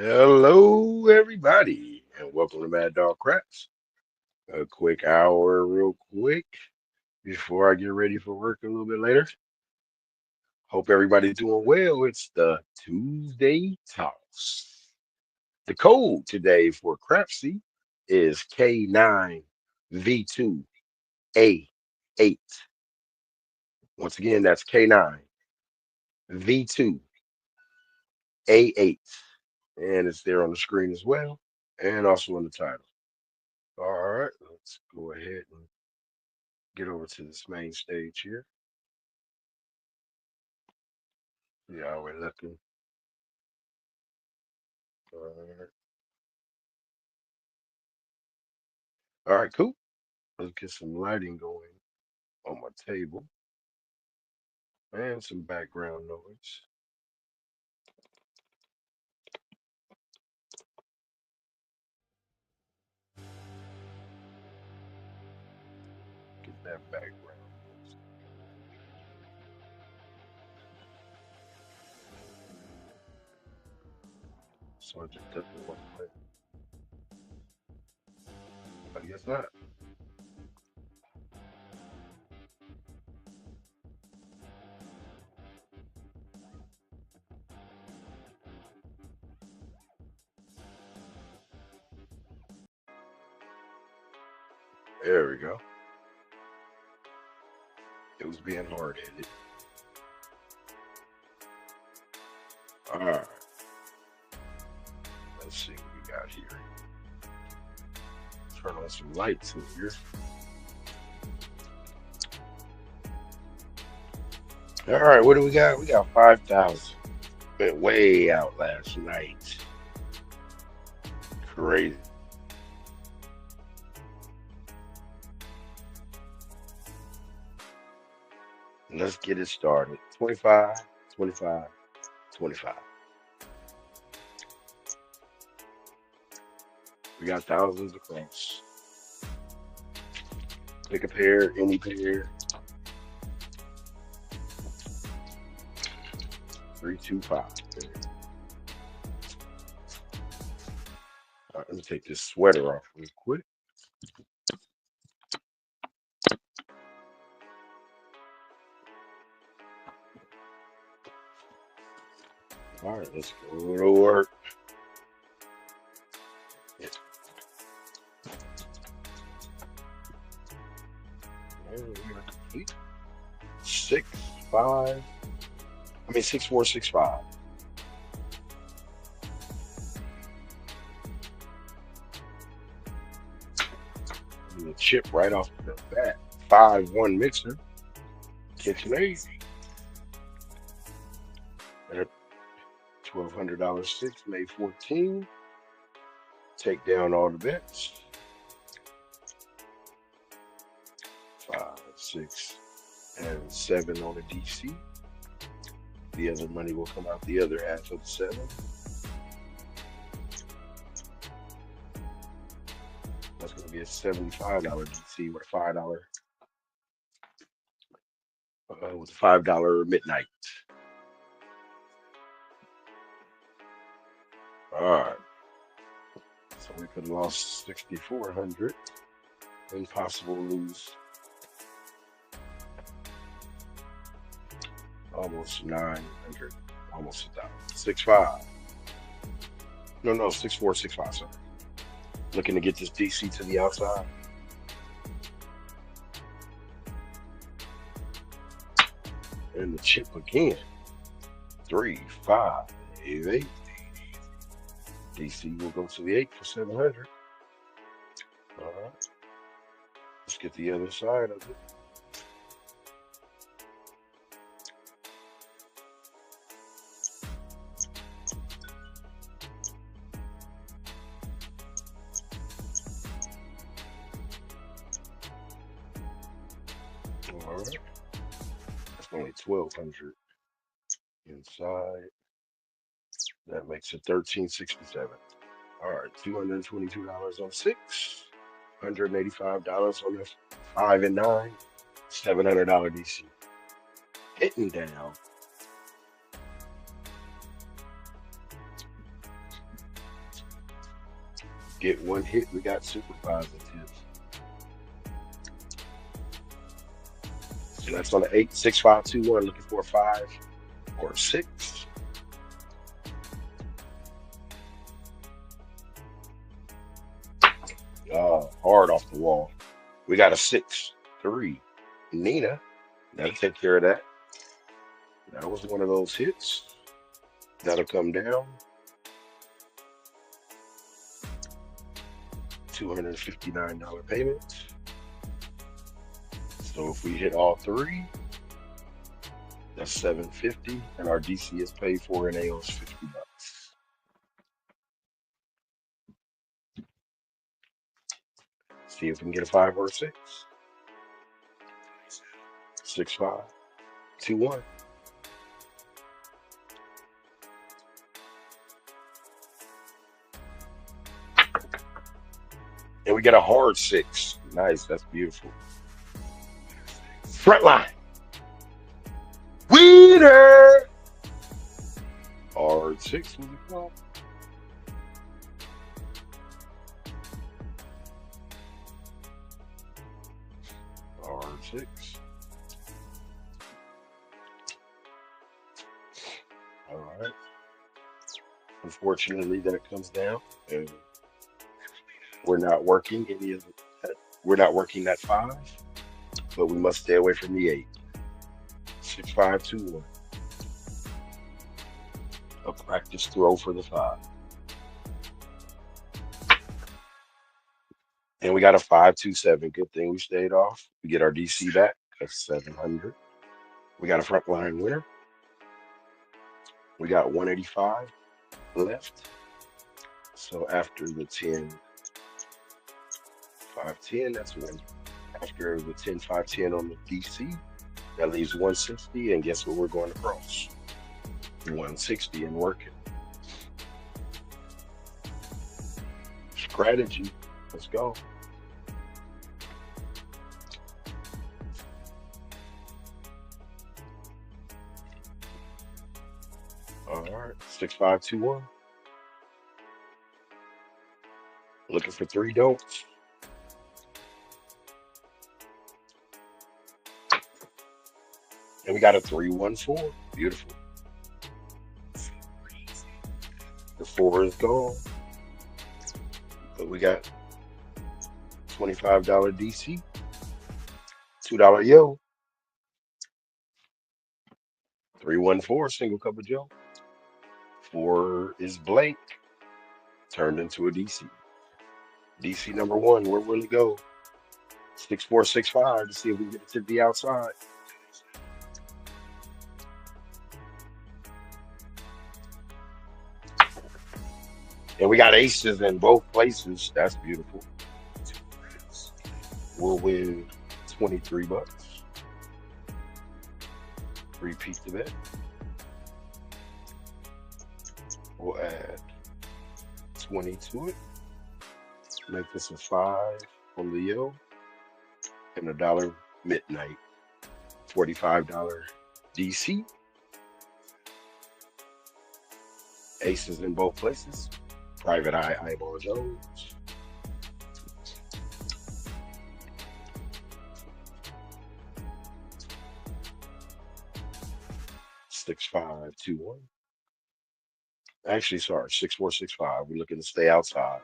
Hello, everybody, and welcome to Mad Dog Craps. A quick hour, real quick, before I get ready for work a little bit later. Hope everybody's doing well. It's the Tuesday Toss. The code today for Crapsee is K9V2A8. Once again, that's K9V2A8. And it's there on the screen as well, and also in the title. All right, let's go ahead and get over to this main stage here. Yeah, we're looking. All right, cool. Let's get some lighting going on my table and some background noise. Get that background noise. So I just doesn't want to play. I guess not. There we go. It was being hard headed. All right, let's see what we got here. Turn on some lights in here. All right, what do we got? We got 5,000. Went way out last night. Crazy. Let's get it started. 25, 25, 25. We got thousands across. Pick a pair, any pair. 325. All right, let me take this sweater off real quick. All right, let's go to work. Yeah. And we are complete. 6, 5. 6, 4, 6, 5. And the chip right off the bat. 5-1 mixer. KitchenAid. At $1,200 6, May 14. Take down all the bets. 5, 6, and 7 on the DC. The other money will come out the other half of the 7. That's going to be a $75 DC with a $5 midnight. All right. So we could have lost 6,400 and possible lose almost 900, almost 1,000. 6, 5. No, 6, 4, 6, 5. Sorry. Looking to get this DC to the outside. And the chip again. 3, 5, 8. DC will go to the 8 for 700. All right. Let's get the other side of it. All right. That's only 1,200 inside. That makes it 1,367. All right, $222 on 6, $185 on the 5 and 9, $700 DC. Hitting down. get one hit, we got super positives. So that's on the 8, 6, 5, 2, 1, looking for a 5 or a 6. Hard off the wall. We got a 6, 3. Nina, that'll take care of that. That was one of those hits. That'll come down. $259 payment. So if we hit all 3, that's $750, and our DC is paid for, and AO's $50. See if we can get a 5 or a 6. 6, 5, 2, 1. And we get a hard 6. Nice, that's beautiful. Front line. Winner. Hard 6 will be fun. Hard 6. All right. Unfortunately, that comes down, and we're not working any of that. We're not working that 5, but we must stay away from the 8. 6, 5, 2, 1. A practice throw for the 5. And we got a 5, 2, 7. Good thing we stayed off. We get our DC back. That's 700. We got a front line winner. We got 185 left. So after the 10, 5, 10, that's one. After the 10, 5, 10 on the DC, that leaves 160. And guess what we're going across? 160 and working. Strategy. Let's go. All right. 6, 5, 2, 1. Looking for 3 don'ts. And we got a 3, 1, 4. Beautiful. The 4 is gone. But we got $25 DC. $2 yo. 3, 1, 4. Single cup of Joe. 4 is blank. Turned into a DC. DC number 1. Where will it go? 6, 4, 6, 5 to see if we can get it to the outside. And we got aces in both places. That's beautiful. We'll win $23. Repeat the bet. We'll add 20 to it. Make this a 5 on the yo. And $1 midnight. $45 DC. Aces in both places. Private eye eyeball Jones. Six, 5, 2, 1. Actually, sorry, 6, 4, 6, 5. We're looking to stay outside.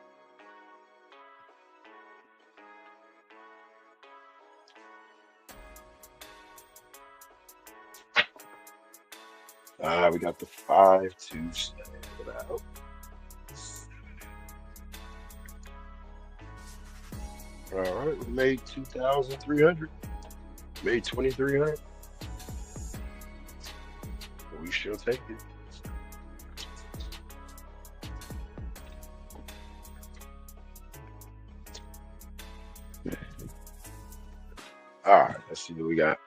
We got the 5 to stand it out. All right, we made 2,300. Made 2,300. We shall take it. All right, let's see what we got.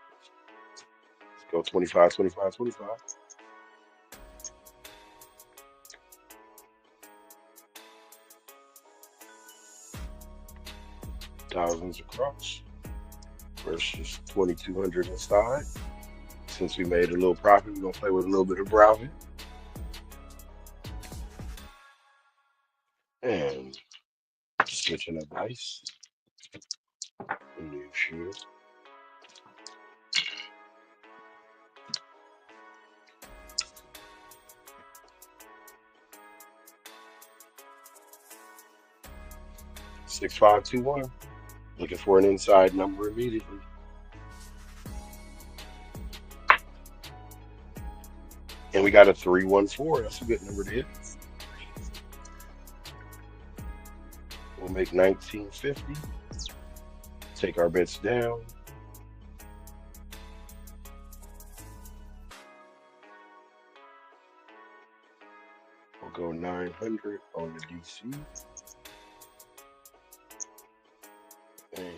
Let's go 25, 25, 25. Thousands across versus 2,200 inside. Since we made a little profit, we're gonna play with a little bit of browsing. And Switching up dice. New shooter. Six, 5, 2, 1. Looking for an inside number immediately. And we got a 314. That's a good number to hit. We'll make 1950. Take our bets down. We'll go 900 on the DC. And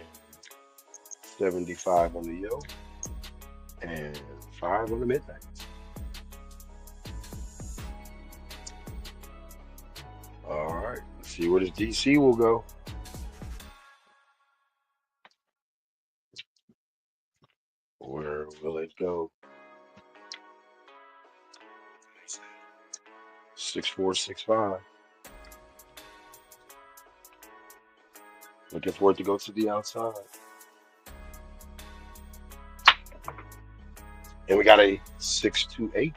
75 on the yo. And 5 on the midnight. All right, let's see where this DC will go. Where will it go? 6465. Looking for it to go to the outside. And we got a 628.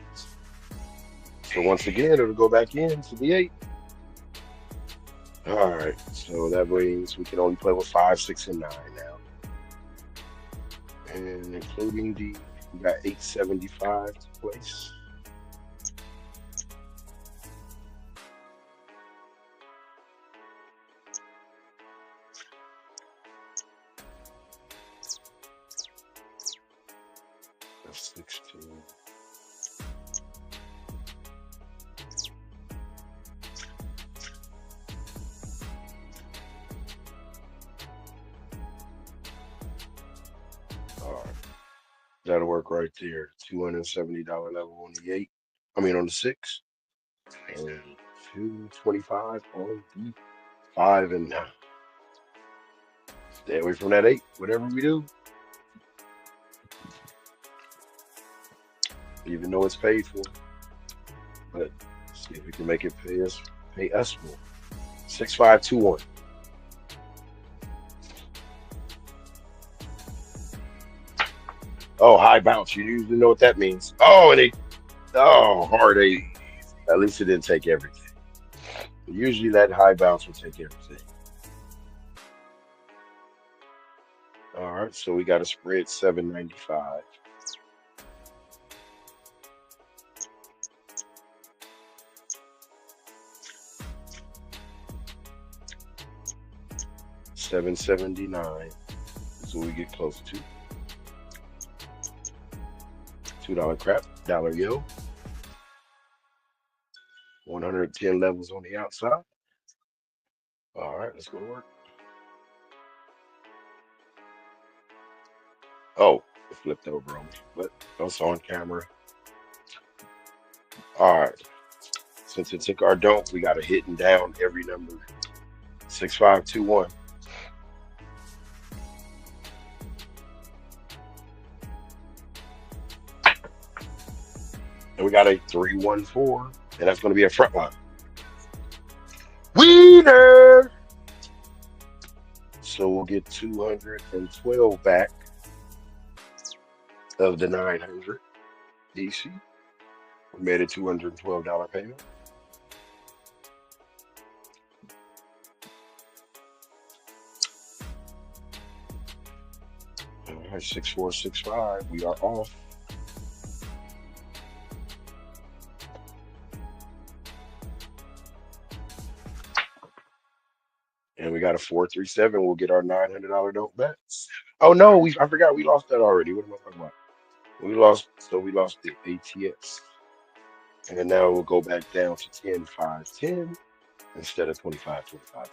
So once again, it'll go back in to the 8. All right, so that means we can only play with 5, 6, and 9 now. And including D, we got 875 to place. That's 16. All right, that'll work right there. $270 level on the 8. I mean on the 6. And 225 on the 5 and 9. Stay away from that 8, whatever we do. Even though it's paid for. But see if we can make it pay us more. 6521. Oh, high bounce. You usually know what that means. Oh, and hard 8. At least it didn't take everything. Usually that high bounce will take everything. All right, so we got a spread 795. $779 is what we get close to. $2 crap, dollar yo. 110 levels on the outside. All right, let's go to work. Oh, it flipped over on me, but that's on camera. All right, since it took our don't, we got to hit and down every number. 6521. And we got a 314, and that's going to be a front line. Wiener! So we'll get 212 back of the 900 DC. We made a $212 payment. All right, 6465. We are off. And we got a 437. We'll get our $900 note back. Oh no, I forgot we lost that already. What am I talking about? We lost the ATS. And then now we'll go back down to 10, 5, 10 instead of 25, 25.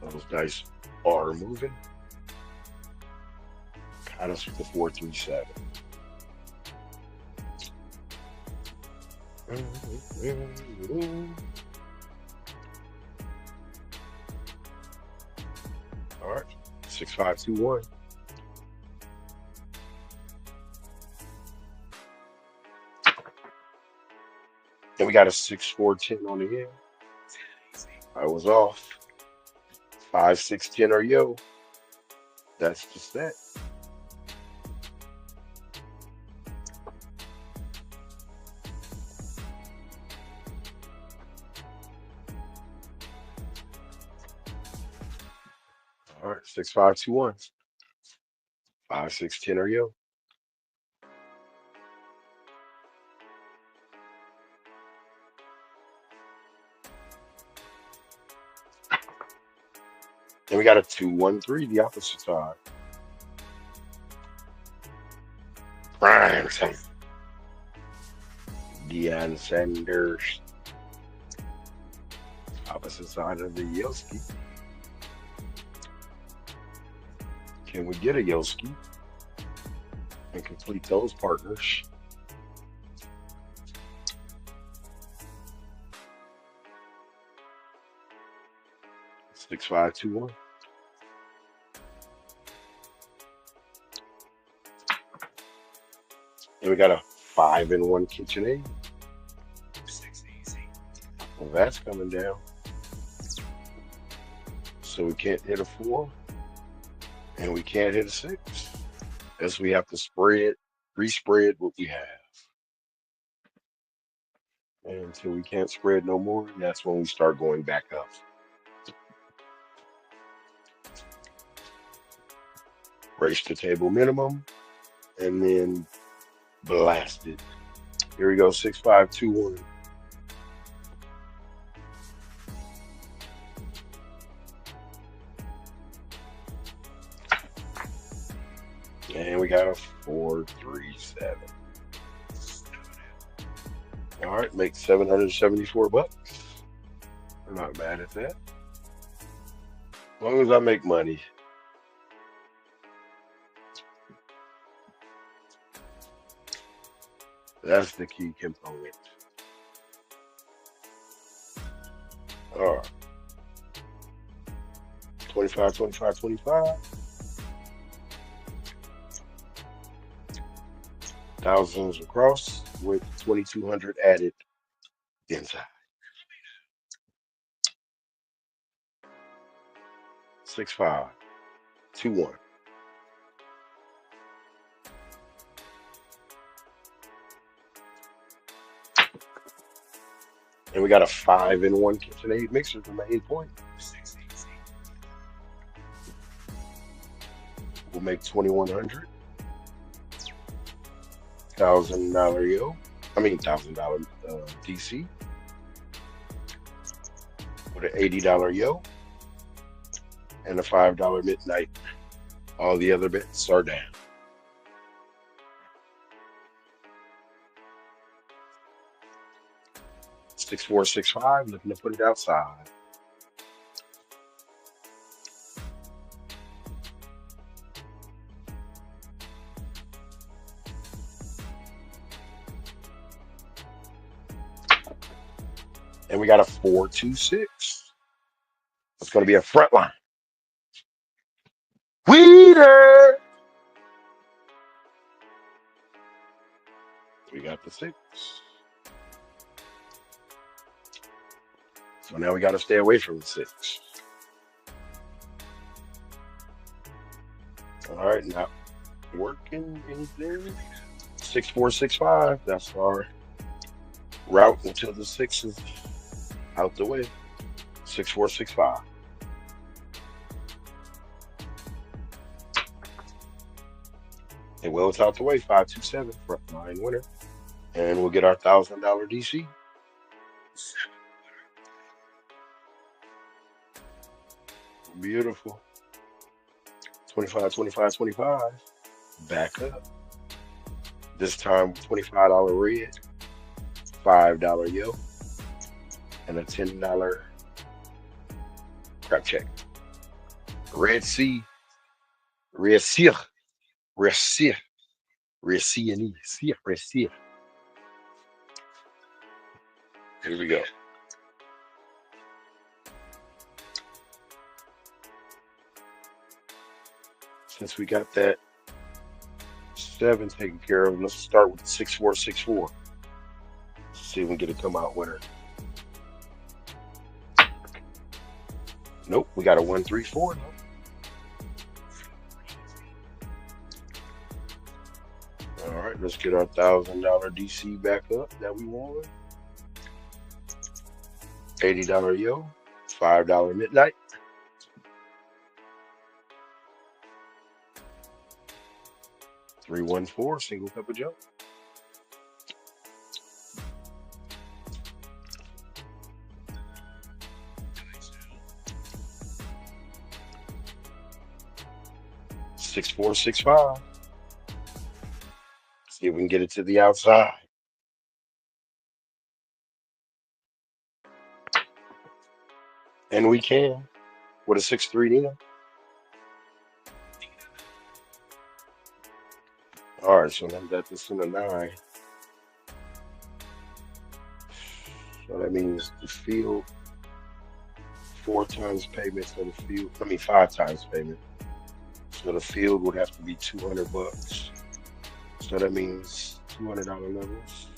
Those dice are moving. Got us with the 437. All right, 6521. And we got a 6410 on the end. I was off. 5, 6, 10 or yo. That's the set. All right, 6, 5, 2, 1. 5, 6, 10 or yo. And we got a 2, 1, 3, the opposite side. Prime time. Deion Sanders. Opposite side of the Yoski. Can we get a Yoski and complete those partners? 6, 5, 2, 1. And we got a 5 and 1 KitchenAid. Well, that's coming down. So we can't hit a 4. And we can't hit a 6. As we have to respread what we have. And until we can't spread no more, that's when we start going back up. Race to table minimum. And then blast it. Here we go, 6, 5, 2, 1. And we got a 4, 3, 7. All right, make $774. I'm not mad at that. As long as I make money. That's the key component. All right. 25, 25, 25. Thousands across with 2,200 added inside. 6, 5, 2, 1. And we got a 5 and 1 KitchenAid mixer, the main point. We'll make 2,100. $1,000 yo. $1,000 DC. With an $80 yo. And a $5 midnight. All the other bits are down. Six, 4, 6, 5. Looking to put it outside. And we got a 4, 2, 6. It's going to be a front line. Weeder! We got the 6. So now we got to stay away from the 6. All right, not working anything. 6, 4, 6, 5. That's our route until the 6 is out the way. 6, 4, 6, 5. And well, it's out the way. 5, 2, 7. Front line winner. And we'll get our $1,000 DC. Beautiful. 25, 25, 25. Back up. This time, $25 red, $5 yo, and a $10 crap check. Red Sea, Red Sea, Red Sea, Red Sea, Red Sea. Here we go. Since we got that 7 taken care of, let's start with 6, 4, 6, 4. See if we can get a come out winner. Nope, we got a 134 though. All right, let's get our $1,000 DC back up that we won. $80 yo, $5 midnight. 314 single cup of Joe. Six four six five. See if we can get it to the outside. And we can with a 6-3 Nina. All right, so now that this in a 9. So that means the field 4 times payment. So the field, 5 times payment. So the field would have to be $200. So that means $200 levels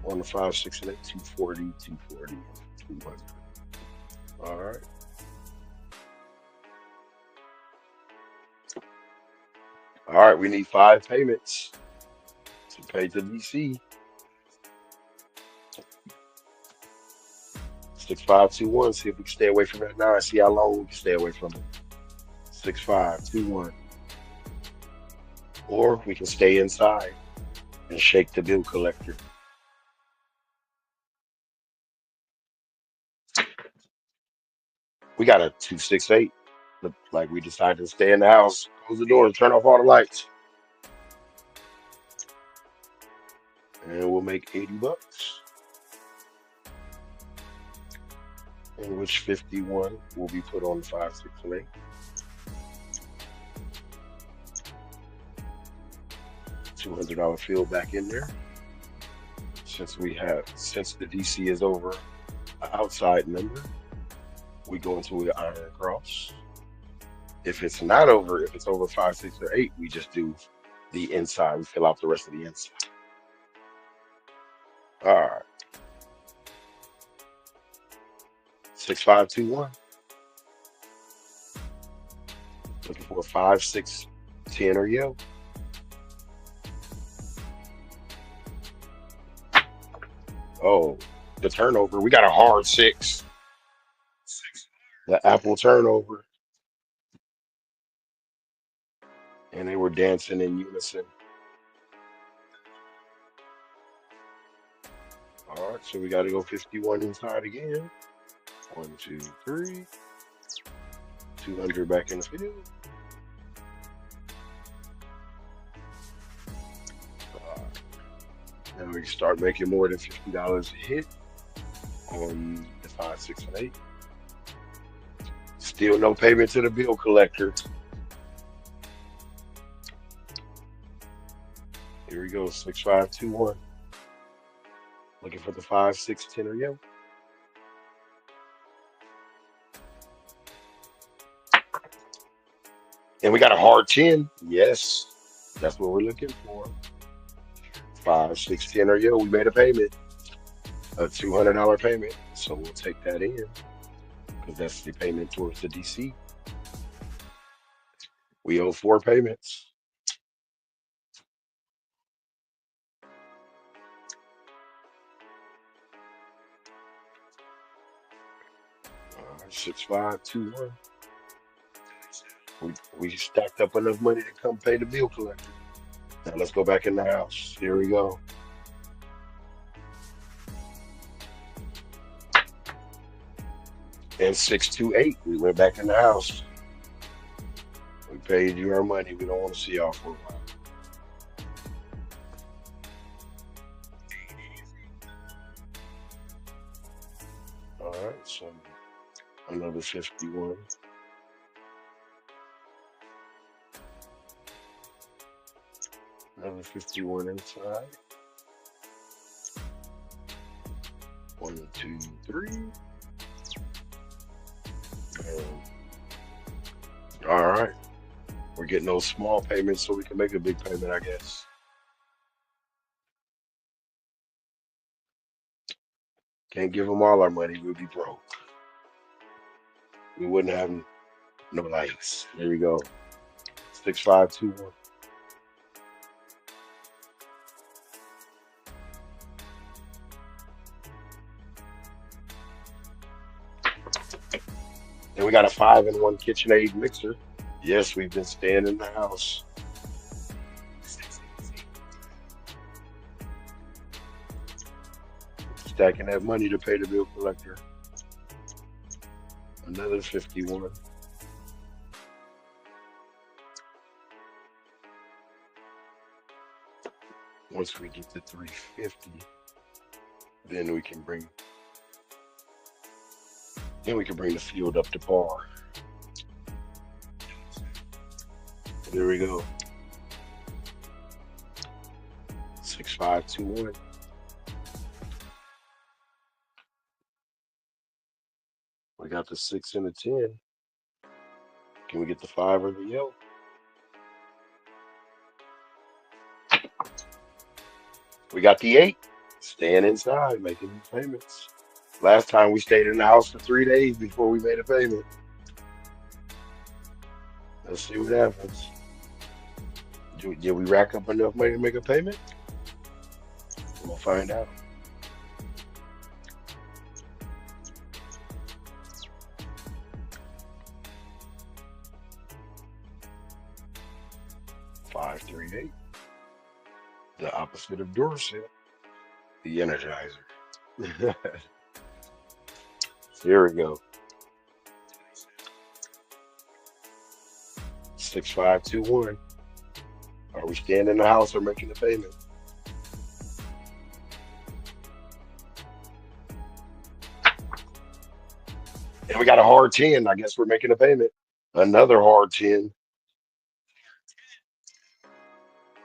on the 5, 6, and 8, 240, 240, 200. All right. All right, we need 5 payments to pay to DC. 6521. See if we can stay away from that 9. See how long we can stay away from it. 6521. Or we can stay inside and shake the bill collector. We got a 268. Look like we decided to stay in the house, close the door, and turn off all the lights. And we'll make $80. In which 51 will be put on the 5, 6, and 8. $200 field back in there. Since the DC is over an outside number, we go into an iron cross. If it's not over, if it's over 5, 6, or 8, we just do the inside. We fill out the rest of the inside. All right. 6521. Looking for a 5, 6, 10 or yo. Oh, the turnover. We got a hard 6. The apple turnover. And they were dancing in unison. All right, so we got to go 51 inside again. 1, 2, 3. 200 back in the field. Now we can start making more than $50 a hit on the 5, 6, and 8. Still no payment to the bill collector. Here we go, 6521. Looking for the 5, 6, 10 or yo. And we got a hard 10. Yes, that's what we're looking for. 5, 6, 10 or yo. We made a payment, a $200 payment. So we'll take that in because that's the payment towards the DC. We owe 4 payments. 6521. We stacked up enough money to come pay the bill collector. Now let's go back in the house. Here we go. And 628, we went back in the house. We paid you our money. We don't want to see y'all for a while. All right, so another 51. Another 51 inside. 1, 2, 3. All right. We're getting those small payments so we can make a big payment, I guess. Can't give them all our money. We'll be broke. we wouldn't have no lights. There we go. 6521. And we got a 5-in-1 KitchenAid mixer. Yes, we've been staying in the house. Stacking that money to pay the bill collector. Another 51. Once we get to 350, then we can bring the field up to par. There we go. 6521. We got the 6 and the 10. Can we get the 5 or the yellow? We got the 8. Staying inside, making payments. Last time we stayed in the house for 3 days before we made a payment. Let's see what happens. Did we rack up enough money to make a payment? We'll find out. $538. The opposite of Dorset. The Energizer. Here we go. 6521. Are we staying in the house or making a payment? And we got a hard 10. I guess we're making a payment. Another hard 10.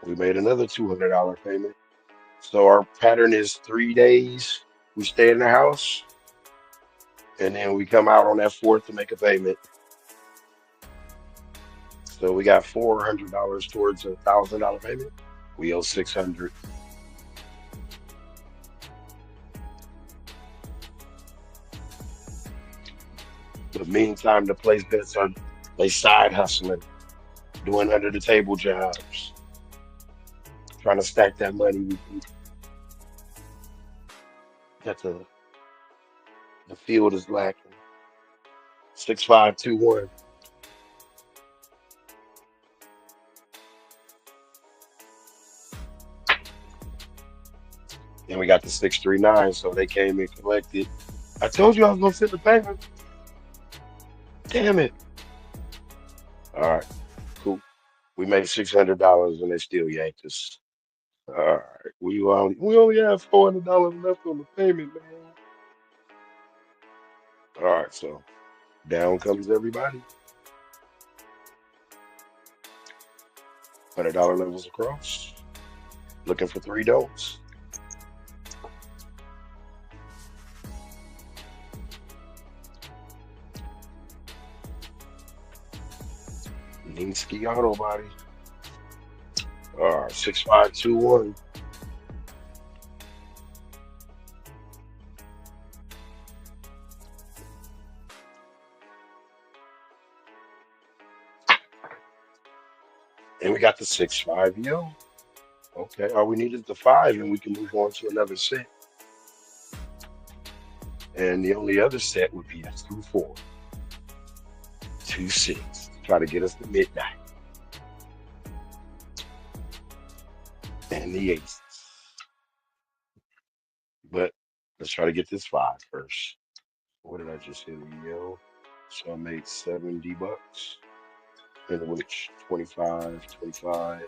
We made another $200 payment. So our pattern is 3 days. We stay in the house. And then we come out on that 4th to make a payment. So we got $400 towards a $1,000 payment. We owe $600. But meantime, the place bets are they side hustling, doing under the table jobs, trying to stack that money. That the field is lacking. 6521. And we got the 639, so they came and collected. I told you I was gonna send the payment. Damn it. All right, cool. We made $600 and they still yanked us. All right, we only have $400 left on the payment, man. All right, so down comes everybody. $100 levels across. Looking for 3 don'ts. Ninsky Auto Body. All right, 6521. And we got the 6-5 yo. Okay, all we need is the 5, and we can move on to another set. And the only other set would be a 2-4, 2-6. Try to get us to midnight. And the aces. But let's try to get this 5 first. What did I just hit? Yo. So I made $70. In which 25, 25,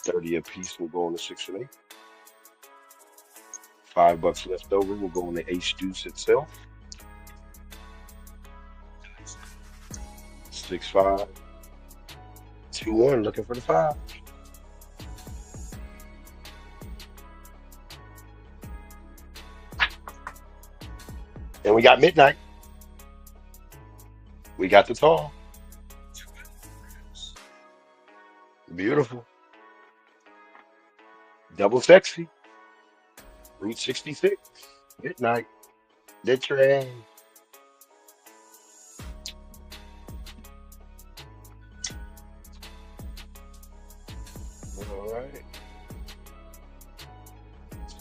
30 a piece will go on the 6 and 8. $5 left over will go on the ace deuce itself. 6-5, 2-1, looking for the 5. And we got midnight. We got the tall. Beautiful. Double sexy. Route 66. Midnight. Get your ass.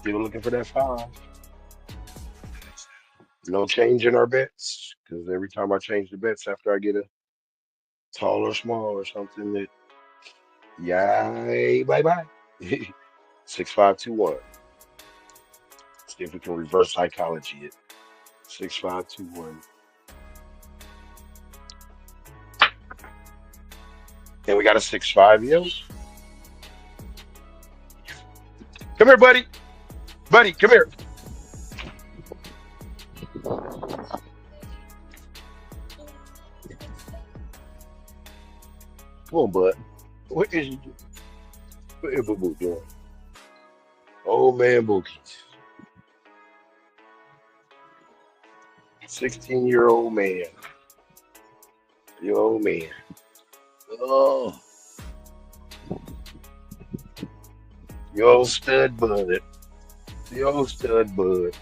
Still looking for that 5. No change in our bets because every time I change the bets after I get a tall or small or something that, yay, bye bye. 6521. See if we can reverse psychology it. 6521. And we got a 6-5, yo. Come here, buddy. Buddy, come here. Come on, bud. What is you doing? What is Boo Boo doing? Old man Bookies. 16-year-old man. Your old man. Oh, your old stud bud. The old stud bud.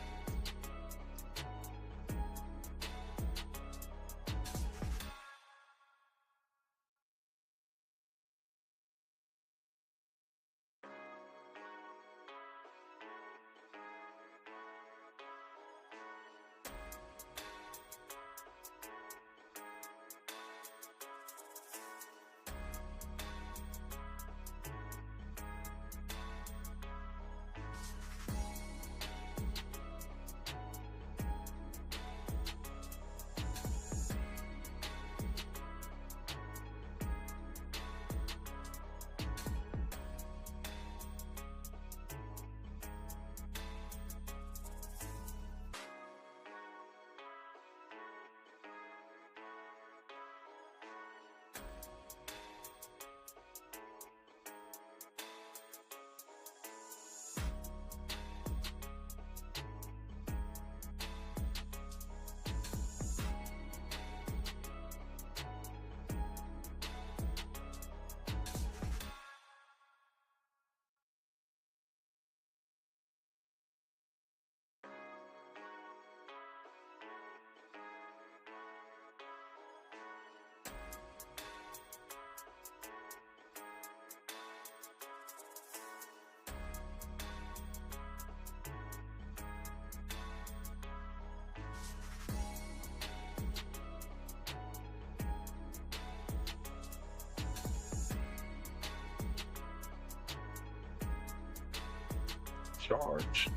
Charge.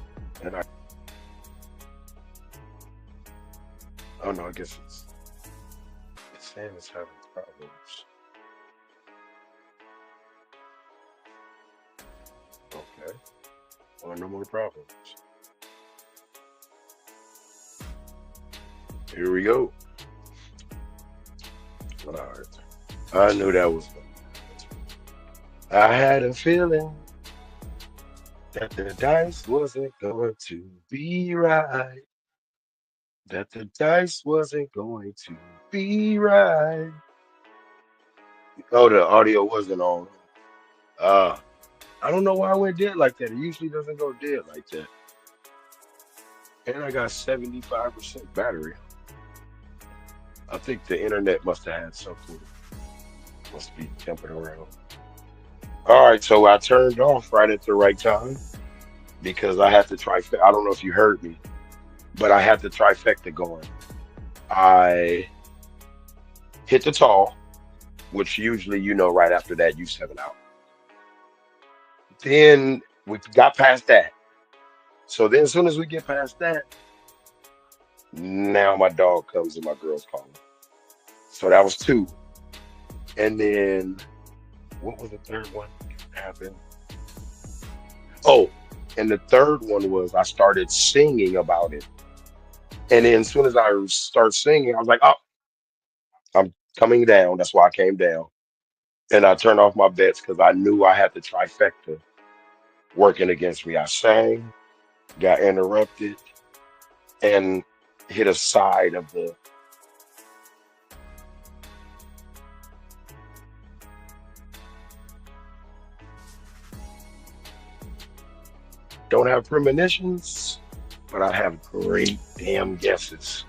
And I, oh no, I guess it's saying it's having problems. Okay. Well, no more problems. Here we go. All right. I knew that was going to happen. I had a feeling that the dice wasn't going to be right. That the dice wasn't going to be right. Oh, the audio wasn't on. Uh, I don't know why I went dead like that. It usually doesn't go dead like that. And I got 75% battery. I think the internet must have had something. Must be jumping around. All right, so I turned off right at the right time because I had to I don't know if you heard me, but I had the trifecta going. I hit the tall, which usually, right after that, you 7 out. Then we got past that. So then, as soon as we get past that, now my dog comes and my girl's calling. So that was 2. And then, what was the third one happened? Oh, and the third one was I started singing about it. And then as soon as I start singing, I was like, oh, I'm coming down. That's why I came down. And I turned off my bets because I knew I had the trifecta working against me. I sang, got interrupted, and hit a side of the. Don't have premonitions, but I have great damn guesses.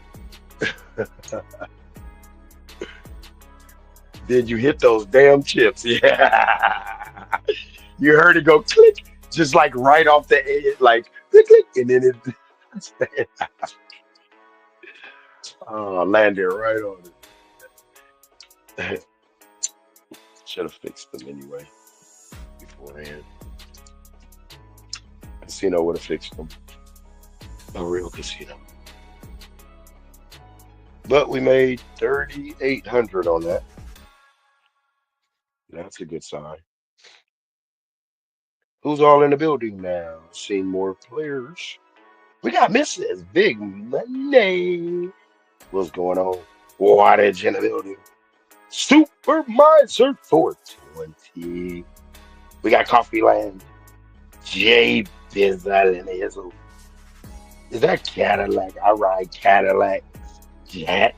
Did you hit those damn chips? Yeah. You heard it go click, just like right off the edge, like click, click, and then it landed right on it. Should have fixed them anyway beforehand. Casino would have fixed them. A real casino. But we made 3,800 on that. That's a good sign. Who's all in the building now? Seeing more players. We got Mrs. Big Money. What's going on? Wattage in the building. Supermiser 420. We got Coffee Land. J Bizzle and Izzle. Is that Cadillac? I ride Cadillac. Jack.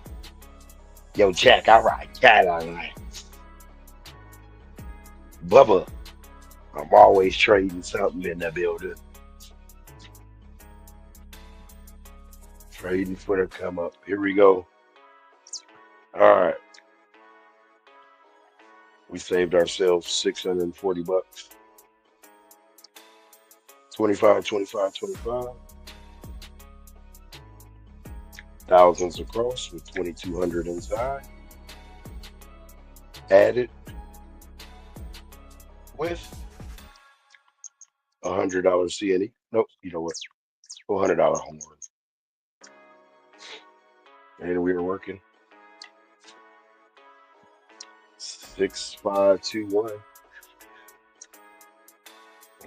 Yo, Jack, I ride Cadillac. Bubba. I'm always trading something in the building. Trading for the come up. Here we go. All right. We saved ourselves 640 bucks. 25, 25, 25. Thousands across with 2,200 inside. Added with $100 CNE. Nope, you know what? $400 home run. And we are working 6521.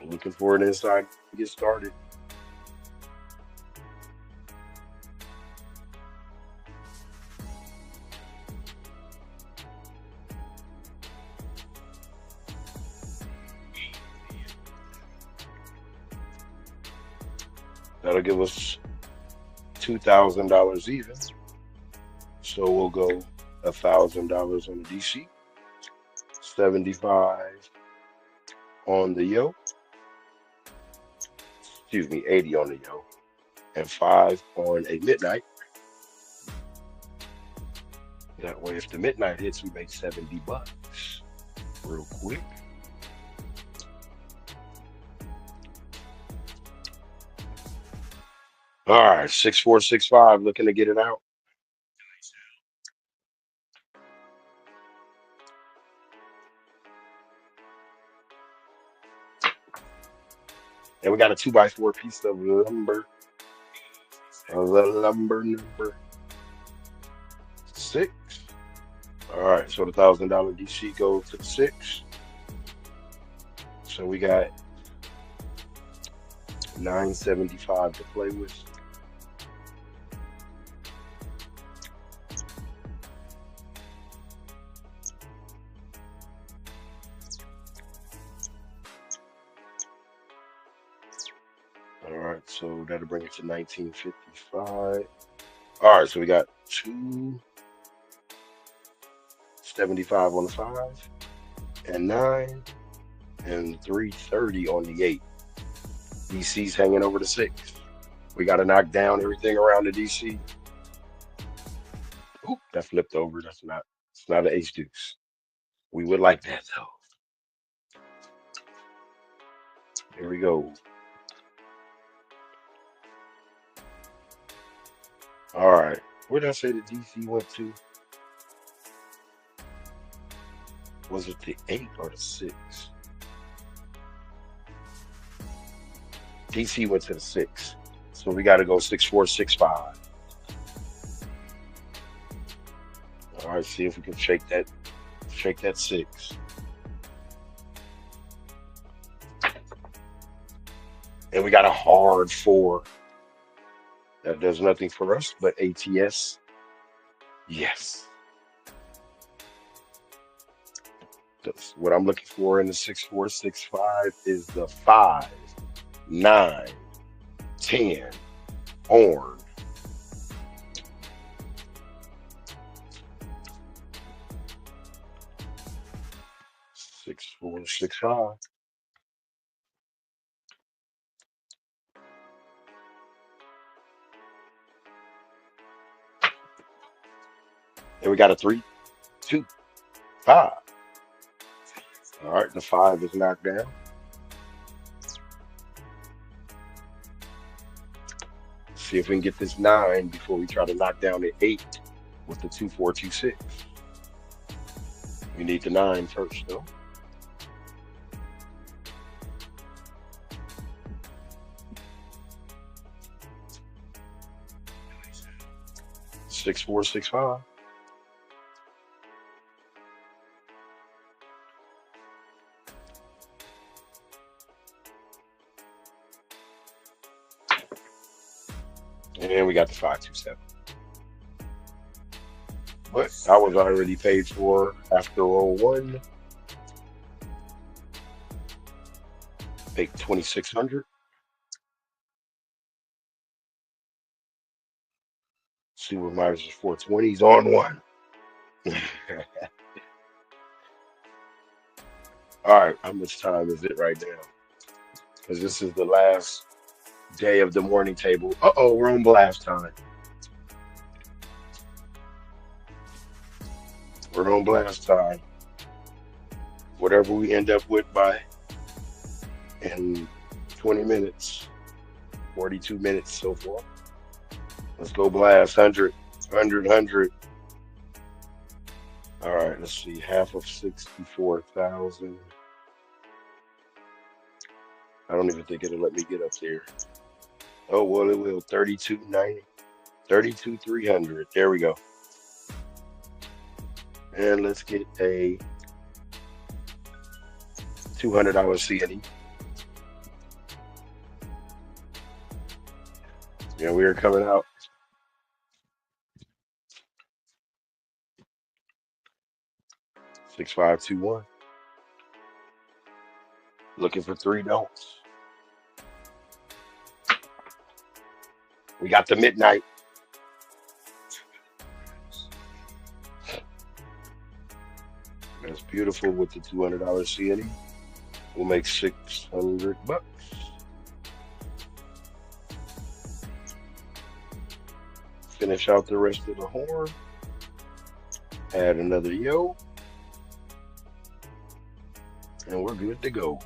Looking for an inside to get started. That'll give us $2,000 even. So we'll go $1,000 on the DC, 75 on the yo. Excuse me, 80 on the yo, and 5 on a midnight. That way, if the midnight hits, we make 70 bucks real quick. All right, 6465, looking to get it out. And we got a 2x4 piece of lumber. The lumber number 6. All right, so the $1,000 DC goes to the 6. So we got 975 to play with. All right, so that'll bring it to 1955. All right, so we got 275 on the 5 and 9 and 330 on the 8. DC's hanging over the 6. We got to knock down everything around the DC. Oop, that flipped over. It's not an ace deuce. We would like that though. Here we go. All right. Where did I say the DC went to? Was it the 8 or the 6? DC went to the 6. So we got to go 6465. All right, see if we can shake that 6. And we got a hard 4. That does nothing for us, but ATS, yes. What I'm looking for in the 6465 is the 5, 9, 10, horn. Six, 4, 6, 5. And we got a 3, 2, 5. All right, the 5 is knocked down. See if we can get this 9 before we try to knock down the 8 with the 2426. We need the 9 first, though. 6465. And we got the 527. But I was already paid for after roll 1. Take 2600. Supervisors 420s on 1. All right, how much time is it right now? Because this is the last day of the morning table. Uh-oh, we're on blast time. We're on blast time. Whatever we end up with by in 20 minutes, 42 minutes so far. Let's go blast. 100, 100, 100. All right, let's see. Half of 64,000. I don't even think it'll let me get up there. Oh, well, it will. 3290. 32,300. There we go. And let's get a $200 CNE. Yeah, we are coming out. Six, 5, 2, 1. Looking for 3 don'ts. We got the midnight. That's beautiful with the $200 CNE. We'll make 600 bucks. Finish out the rest of the horn. Add another yo. And we're good to go.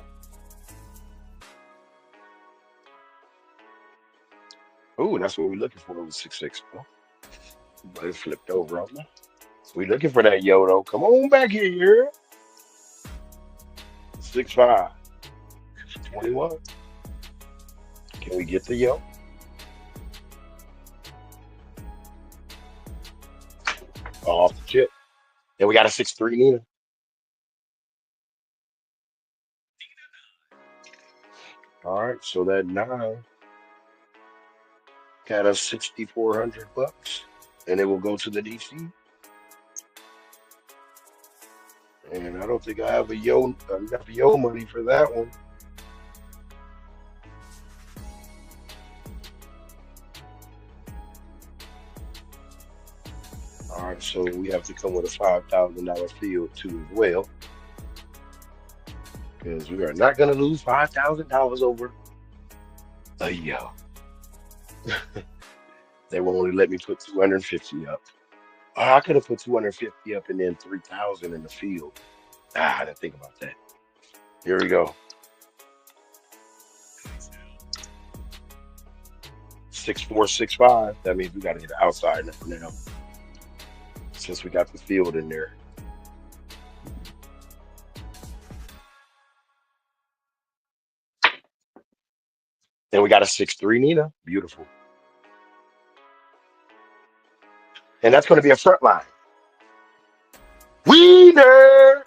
Oh, that's what we're looking for with 6-6. But it flipped over on me. We looking for that yo though. Come on back here. 6-5. 21. Can we get the yo? Off the chip. Then we got a 6-3 Nina. All right, so that 9 got us 6,400 bucks, and it will go to the DC. And I don't think I have enough yo money for that one. All right, so we have to come with a $5,000 field too as well, because we are not going to lose $5,000 over a yo. They won't only let me put 250 up. Oh, I could have put 250 up and then 3,000 in the field. I didn't think about that. Here we go. 6-4-6-5. That means we got to hit the outside now, since we got the field in there. Then we got a 6-3 Nina. Beautiful. And that's going to be a front line. Wiener!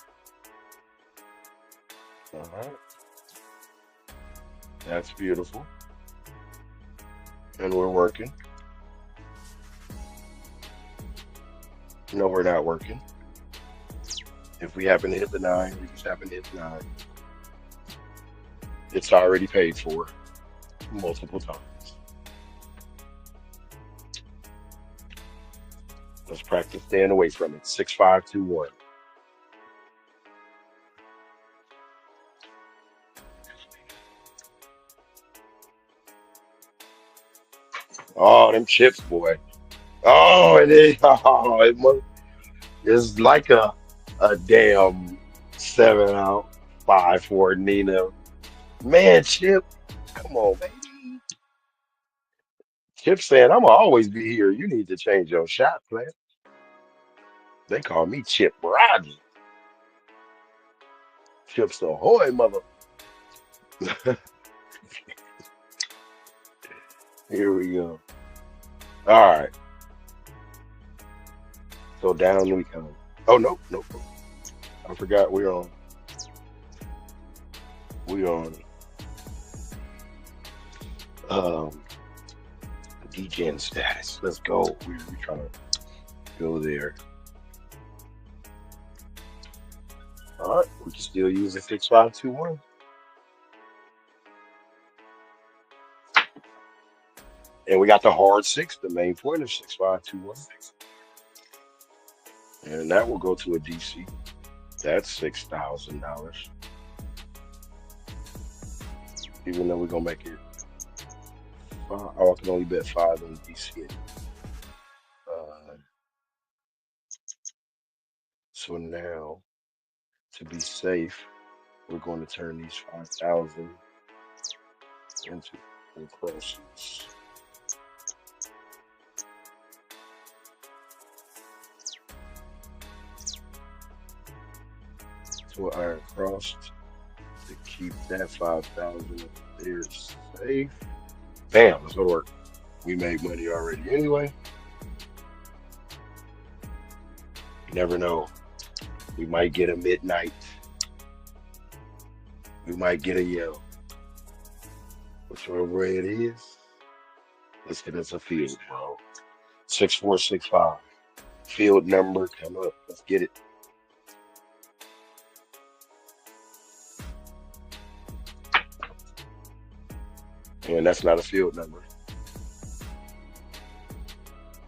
All right. That's beautiful. And we're working. No, we're not working. If we happen to hit the 9, we just happen to hit the 9. It's already paid for multiple times. Let's practice staying away from it. 6-5-2-1. Oh, them chips, boy. Oh, it's like a damn 7 out 5-4 Nina. Man, Chip, come on, baby. Chip saying, I'm gonna always be here. You need to change your shot plan. They call me Chip Roger. Chips ahoy, mother. Here we go. All right. So down we come. Oh no, no, no. I forgot we on um DGen status. Let's go. We're trying to go there. All right, we can still use the 6521. And we got the hard six, the main point of 6521. And that will go to a DC. That's $6,000. Even though we're gonna make it five. Oh, I can only bet five on DC. So now, to be safe, we're going to turn these 5,000 into full crosses. So iron crossed to keep that 5,000 up there safe. Bam, let's go to work. We made money already anyway. You never know. We might get a midnight. We might get a yell. Whichever way it is, let's get us a field, bro. 6465. Field number, come up. Let's get it. And that's not a field number.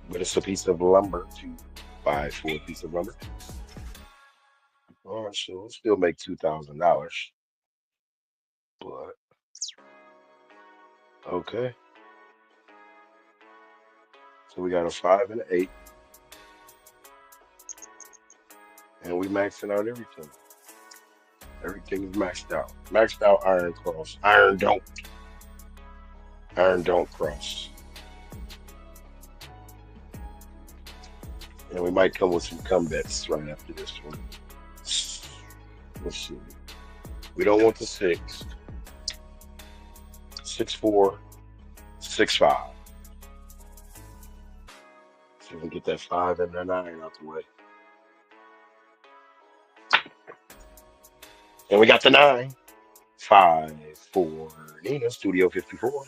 But it's a piece of lumber to buy for a piece of lumber. All right, so we'll still make $2,000. But, okay. So we got a 5 and an 8. And we maxing out everything. Everything is maxed out. Maxed out iron cross. Iron don't cross. And we might come with some comebacks right after this one. Let's see. We don't want the 6. 6-4, 6-5. So we can get that 5 and the 9 out the way. And we got the 9. 5 for Nina, Studio 54.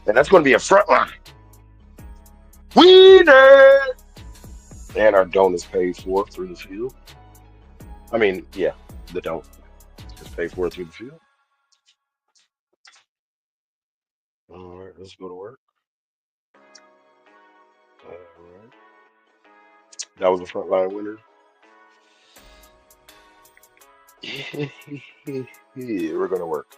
And that's going to be a front line. Winner! And our don't is paid for through the field. I mean, yeah, the don't is paid for through the field. All right, let's go to work. All right. That was a front line winner. Yeah, we're going to work.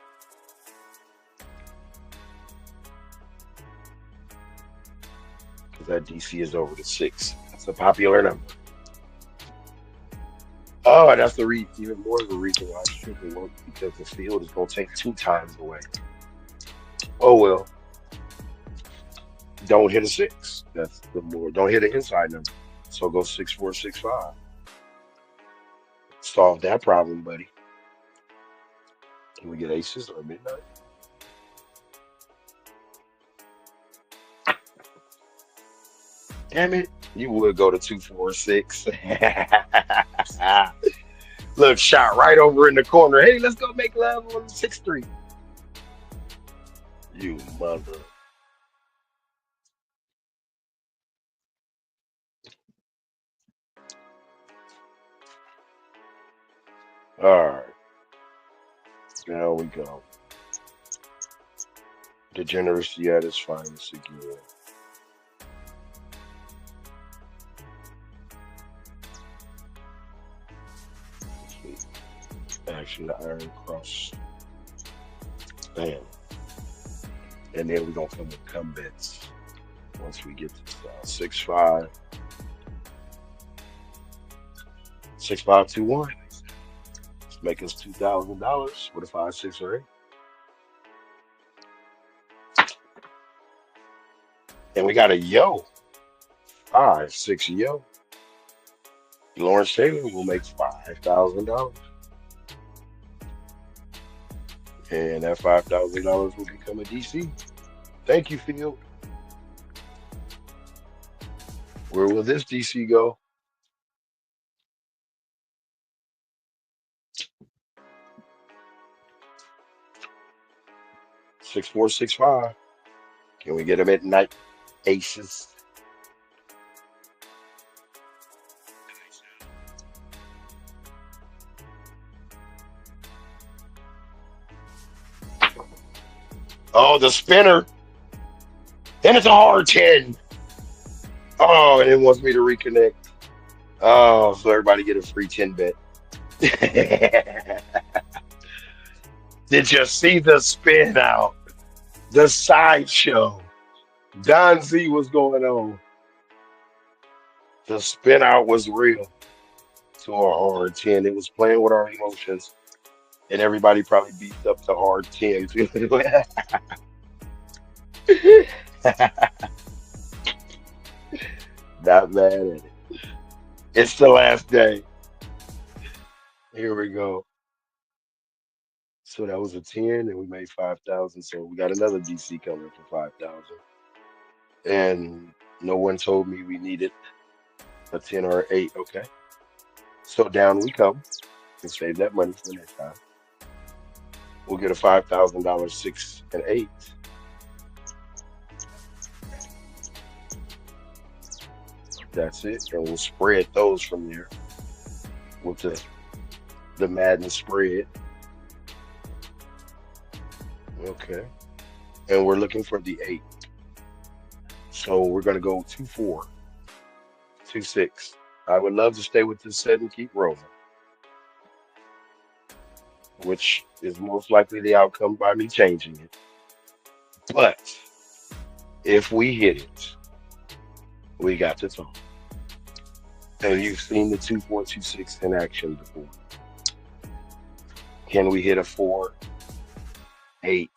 Because that DC is over to 6. That's a popular number. Oh, and that's the even more of the reason why I strictly work, because the field is going to take 2 times away. Oh, well. Don't hit a 6. That's the more. Don't hit an inside number. So go 6-4, 6-5. Solve that problem, buddy. Can we get aces or midnight? Damn it. You would go to 2, 4, 6. Look, shot right over in the corner. Hey, let's go make love on 6-3. You mother. All right. There we go. Degeneracy at its finest again. Action, the iron cross. Bam. And then we're going to come with comebacks once we get to 6-5. 6-5-2-1. Let's make us $2,000 with a 5, 6, or 8. And we got a yo, 5, 6 yo. Lawrence Taylor will make $5,000. And that $5,000 will become a DC. Thank you, Field. Where will this DC go? 6465. Can we get him at night? Aces. Oh, the spinner. And it's a hard 10. Oh, and it wants me to reconnect. Oh, so everybody get a free 10 bet. Did you see the spin out? The sideshow. Don Z was going on. The spin out was real to a hard 10. It was playing with our emotions. And everybody probably beat up the hard 10 too. Not mad at it. It's the last day. Here we go. So that was a 10 and we made 5,000. So we got another DC coming for 5,000. And no one told me we needed a 10 or an 8. Okay. So down we come and save that money for next time. We'll get a $5,000 6 and 8. That's it. And we'll spread those from there with the Madden spread. Okay. And we're looking for the 8. So we're going to go 2-4, 2-6. I would love to stay with this set and keep rolling, which is most likely the outcome by me changing it. But if we hit it, we got to talk. And you've seen the 2-4-2-6 in action before. Can we hit a 4, 8,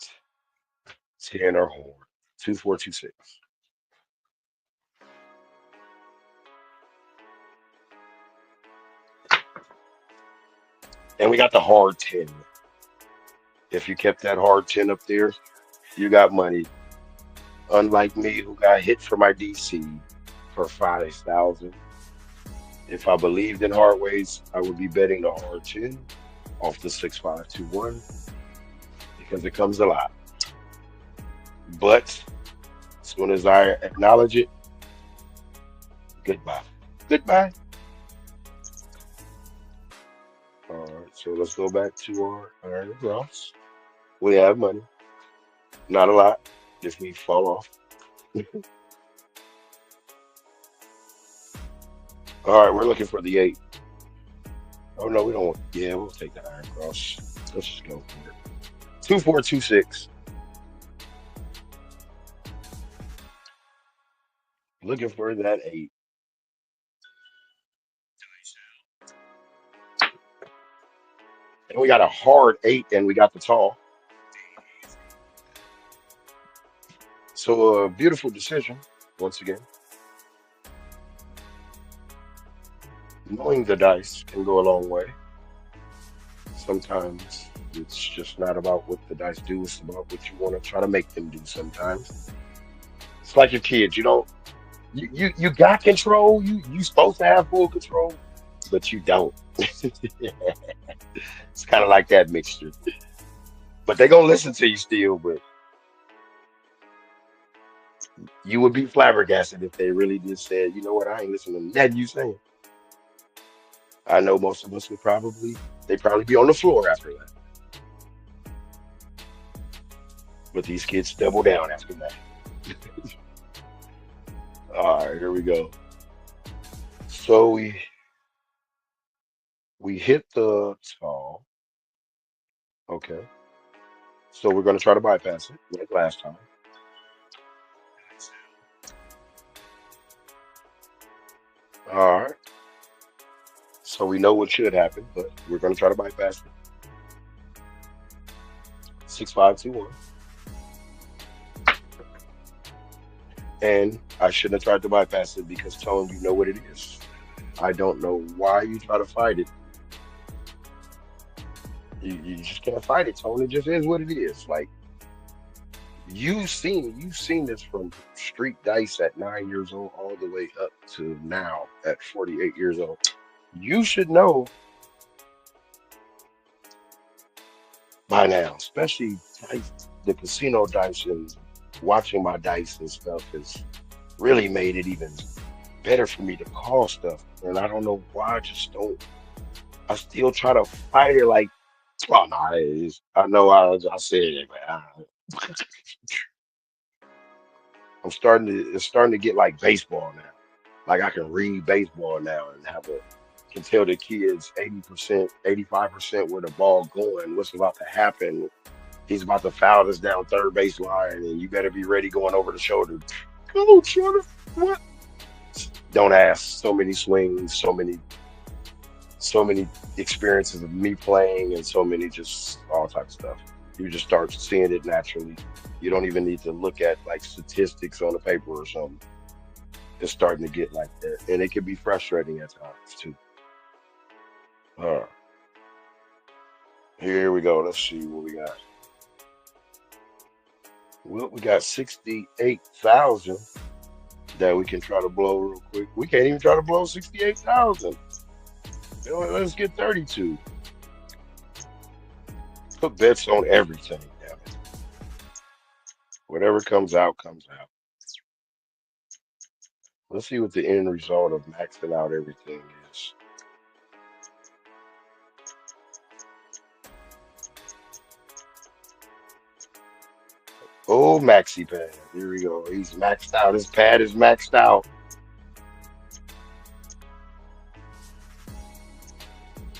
10 or horn? 2-4-2-6. And we got the hard 10. If you kept that hard 10 up there, you got money. Unlike me, who got hit for my DC for 5,000. If I believed in hardways, I would be betting the hard 10 off the 6-5-2-1 because it comes a lot. But as soon as I acknowledge it, goodbye. Goodbye. All right, so let's go back to our iron cross. We have money. Not a lot if we fall off. All right, we're looking for the 8. Oh, no, we don't want. Yeah, we'll take the iron cross. Let's just go for it. 2-4-2-6. Looking for that 8. And we got a hard 8 and we got the tall. So a beautiful decision once again. Knowing the dice can go a long way. Sometimes it's just not about what the dice do, it's about what you want to try to make them do sometimes. It's like your kids, you don't you got control, you supposed to have full control, but you don't. It's kind of like that mixture. But they're gonna listen to you still, but you would be flabbergasted if they really just said, you know what, I ain't listening to that you saying. I know most of us would they'd probably be on the floor after that. But these kids double down after that. All right, here we go. So we hit the tall. Okay. So we're gonna try to bypass it like last time. All right. So we know what should happen, but we're gonna try to bypass it. 6-5-2-1. And I shouldn't have tried to bypass it because Tone, you know what it is. I don't know why you try to fight it. You just can't fight it, Tone. It just is what it is. Like you've seen this from street dice at 9 years old all the way up to now at 48 years old. You should know by now, especially the casino dice and watching my dice and stuff has really made it even better for me to call stuff. And I don't know why I just don't. I still try to fight it like, oh no, it is. I know I said it, but I'm starting to. It's starting to get like baseball now. Like I can read baseball now and can tell the kids 80%, 85% where the ball going, what's about to happen. He's about to foul this down third base line, and you better be ready going over the shoulder. Coach, what? Don't ask. So many swings, so many experiences of me playing, and so many just all types of stuff. You just start seeing it naturally. You don't even need to look at like statistics on the paper or something. It's starting to get like that, and it can be frustrating at times too. All right, here we go. Let's see what we got. Well, we got 68,000 that we can try to blow real quick. We can't even try to blow 68,000. Let's get 32. Put bets on everything, damn it. Whatever comes out, comes out. Let's see what the end result of maxing out everything is. Oh, maxi pad. Here we go. He's maxed out. His pad is maxed out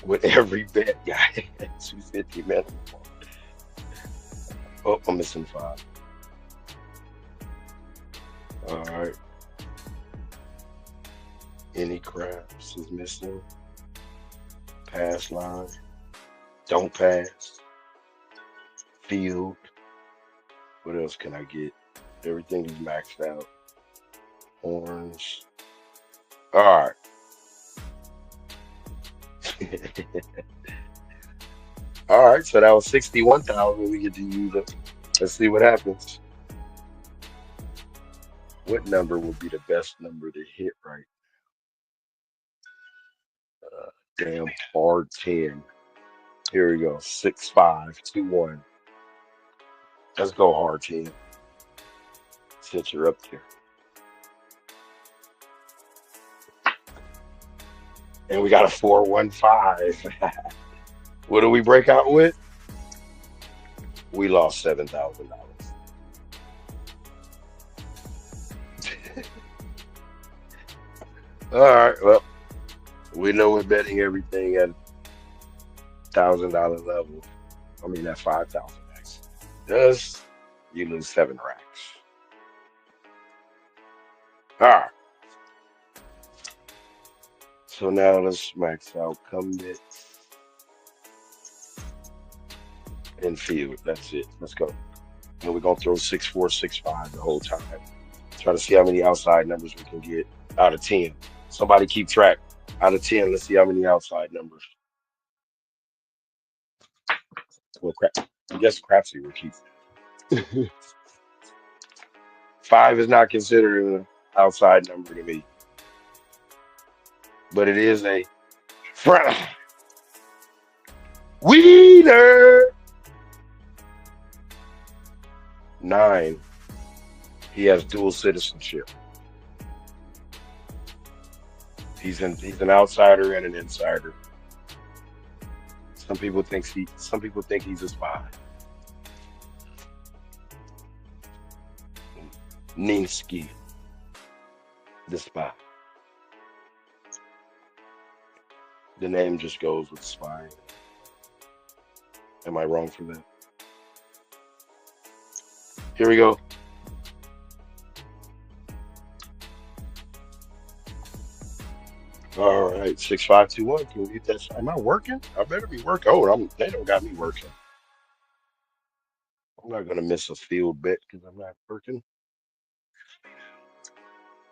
with every bet, guy. 250 minimum. Oh, I'm missing five. All right. Any craps is missing. Pass line. Don't pass. Field. What else can I get? Everything is maxed out. Horns. All right. All right. So that was 61,000. We get to use it. Let's see what happens. What number would be the best number to hit right? Damn hard 10. Here we go. 6-5-2-1. Let's go hard 10. Since you're up there. And we got a 4-1-5. What do we break out with? We lost $7,000. All right. Well, we know we're betting everything at $1,000 level. I mean, at 5,000 X. Does you lose 7 racks? All right. So now let's max out commit and field. That's it. Let's go. And we're gonna throw 6-4-6-5 the whole time. Try to see how many outside numbers we can get out of 10. Somebody keep track. Out of 10, let's see how many outside numbers. Well, crap. I guess Crapsee will keep. 5 is not considered an outside number to me, but it is a winner. 9. He has dual citizenship. He's an outsider and an insider. Some people think he's a spy. Ninsky, the spy. The name just goes with spy. Am I wrong for that? Here we go. All right, 6-5-2-1. Can we get that? Am I working? I better be working. Oh, they don't got me working. I'm not gonna miss a field bet because I'm not working.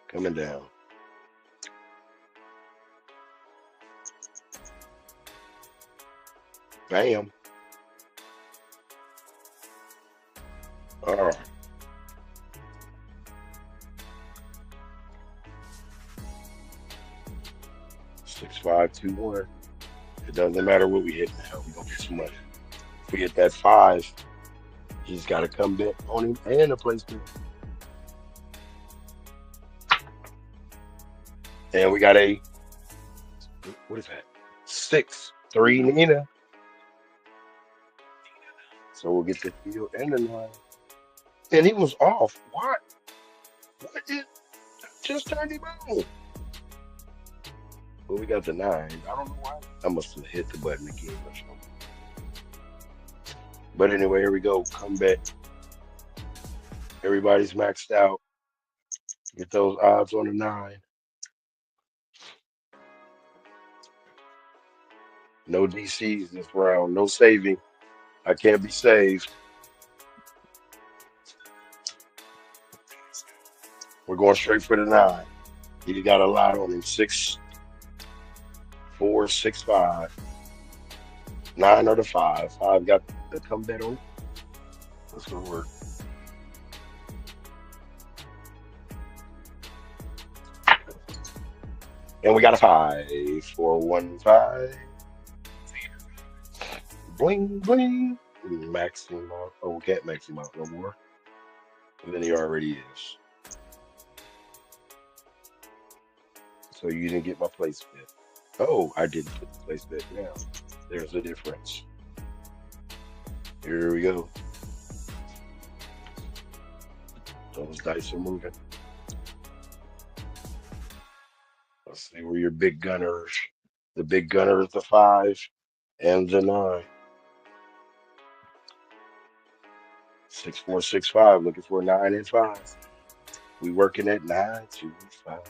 Coming down. Bam. All right. 6521. It doesn't matter what we hit now. We gonna get some money. If we hit that five, he's got to come back on him and a placement. And we got a what is that? 6-3 Nina. So we'll get the field and the nine. And he was off. What? What is just turned him on? Well, we got the nine. I don't know why. I must have hit the button again or something. But anyway, here we go. Come back. Everybody's maxed out. Get those odds on the nine. No DCs this round. No saving. I can't be saved. We're going straight for the nine. He got a lot on him. 6, 4, 6, 5. 9 or the 5. 5 got the comeback on. That's gonna work. And we got a 5. 4, 1, 5. Bling bling. Max him out. Oh, we can't max him out no more. And then he already is. So you didn't get my place bet. Oh, I didn't put the place bet now. There's a difference. Here we go. Those dice are moving. Let's see where your big gunners. The big gunner is the 5 and the 9. 6, 4, 6, 5. Looking for 9 and 5. We working at 9, 2, 5.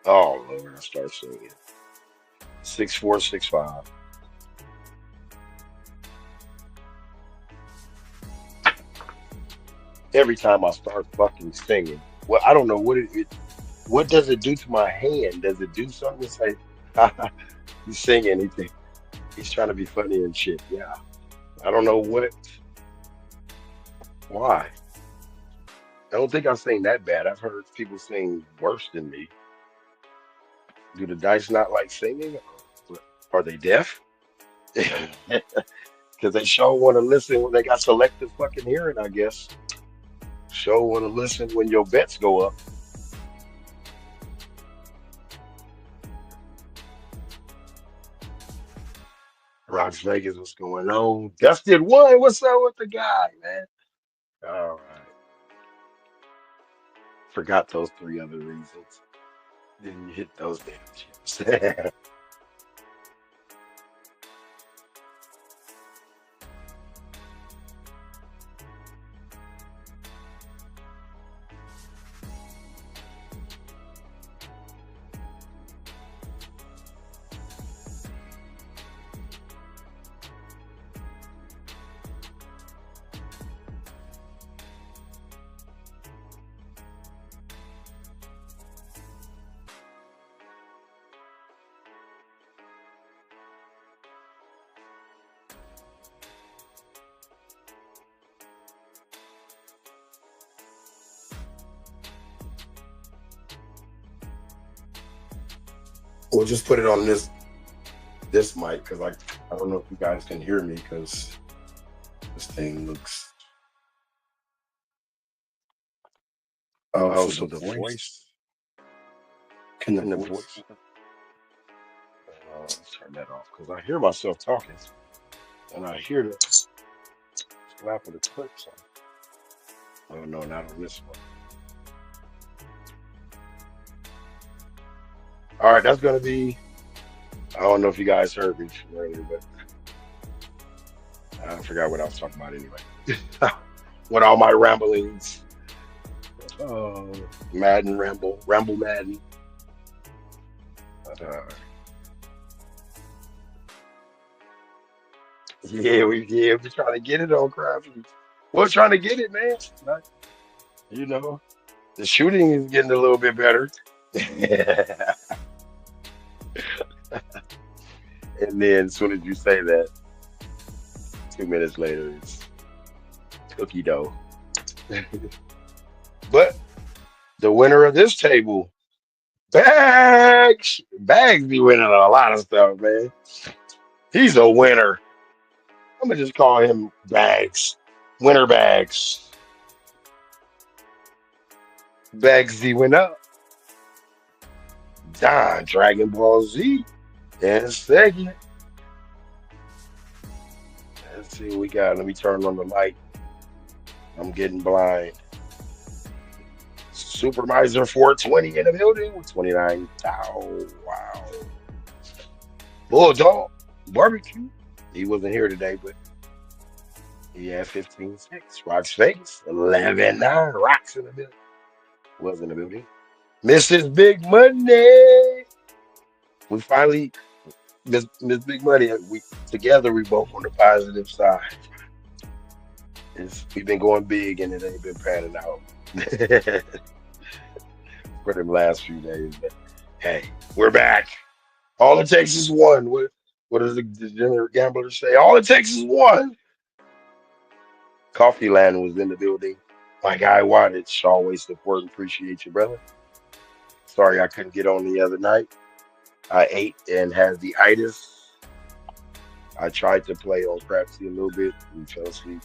Oh Lord, I start singing. 6, 4, 6, 5. Every time I start fucking singing, well, I don't know what does it do to my hand? Does it do something? Say, he's singing. He's trying to be funny and shit. Yeah, I don't know why. I don't think I sing that bad. I've heard people sing worse than me. Do the dice not like singing? Are they deaf? Because they sure want to listen when they got selective fucking hearing, I guess. Sure want to listen when your bets go up. Rocks Vegas, what's going on? Dustin won. What's up with the guy, man? All right. Forgot those 3 other reasons. Didn't hit those damn chips. We'll just put it on this mic because I don't know if you guys can hear me because this thing looks. Oh, so the voice. Can the voice? Let's turn that off because I hear myself talking and I hear the slap of the clips on. Oh no, not on this one. All right, that's gonna be. I don't know if you guys heard me from earlier, but I forgot what I was talking about anyway. With all my ramblings, Madden ramble Madden. But, we're trying to get it on Crapsee. We're trying to get it, man. You know, the shooting is getting a little bit better. And then as soon as you say that, 2 minutes later, it's cookie dough. But the winner of this table, Bags be winning a lot of stuff, man. He's a winner. I'm gonna just call him Bags. Winner Bags. Bagsy went up. Don Dragon Ball Z. And second. Let's see what we got. Let me turn on the light. I'm getting blind. Supervisor 420 in the building with 29. Oh, wow. Bulldog Barbecue. He wasn't here today, but he had 15-6. Rocks Vegas, 11-9. Rocks in the building. Was in the building. Mrs. Big Money. We finally, Miss Big Money, we together we both on the positive side. We've been going big and it ain't been panning out for the last few days. But hey, we're back. All it takes is one. What does the degenerate gambler say? All it takes is one. Coffee Land was in the building. My guy Wattage, always support and appreciate you, brother. Sorry I couldn't get on the other night. I ate and had the itis. I tried to play on Crapsee a little bit and fell asleep.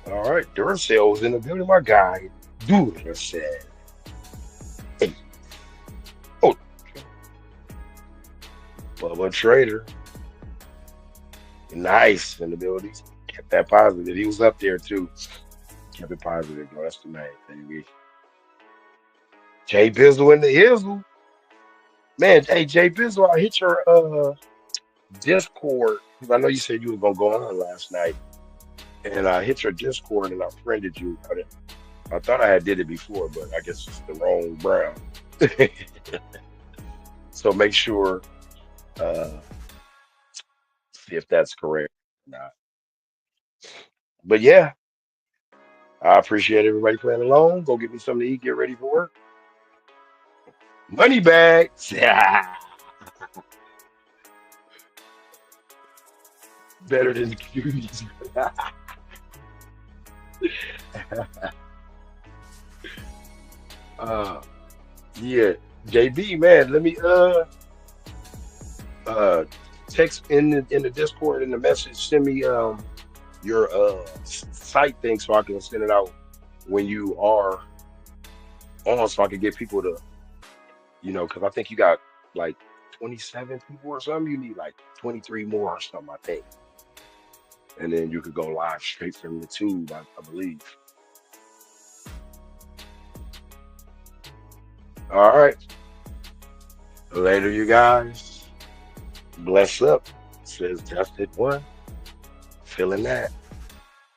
All right, Duracell was in the building. My guy, Duracell. Hey, oh, Bubba Trader. Nice in the building. Kept that positive. He was up there too. Kept it positive, bro. That's the main thing. Jay Bizzle in the Hizzle. Man, hey Jay Bizzle, I hit your Discord because I know you said you were gonna go on last night, and I hit your Discord and I friended you. I thought I had did it before, but I guess it's the wrong brown. So make sure see if that's correct or not. But yeah, I appreciate everybody playing along. Go get me something to eat. Get ready for work. Money bags. Yeah. Better than the cuties. uh, yeah. JB, man, let me uh text in the Discord in the message. Send me your site thing so I can send it out when you are on, so I can get people to because I think you got like 27 people or something. You need like 23 more or something, I think. And then you could go live straight from the tube, I believe. All right. Later, you guys. Bless up. Says tested one. Feeling that.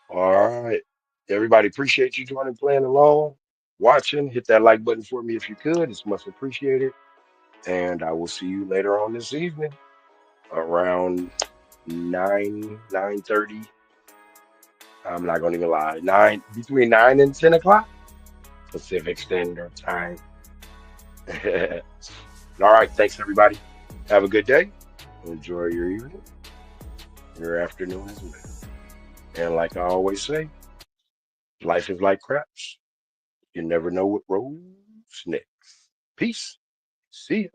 All right. Everybody, appreciate you joining, playing along, watching. Hit that like button for me if you could. It's much appreciated. And I will see you later on this evening around 9:30. I'm not gonna even lie. Between 9 and 10 o'clock Pacific Standard Time. All right, thanks everybody. Have a good day. Enjoy your evening, your afternoon as well. And like I always say, life is like craps. You never know what rolls next. Peace. See ya.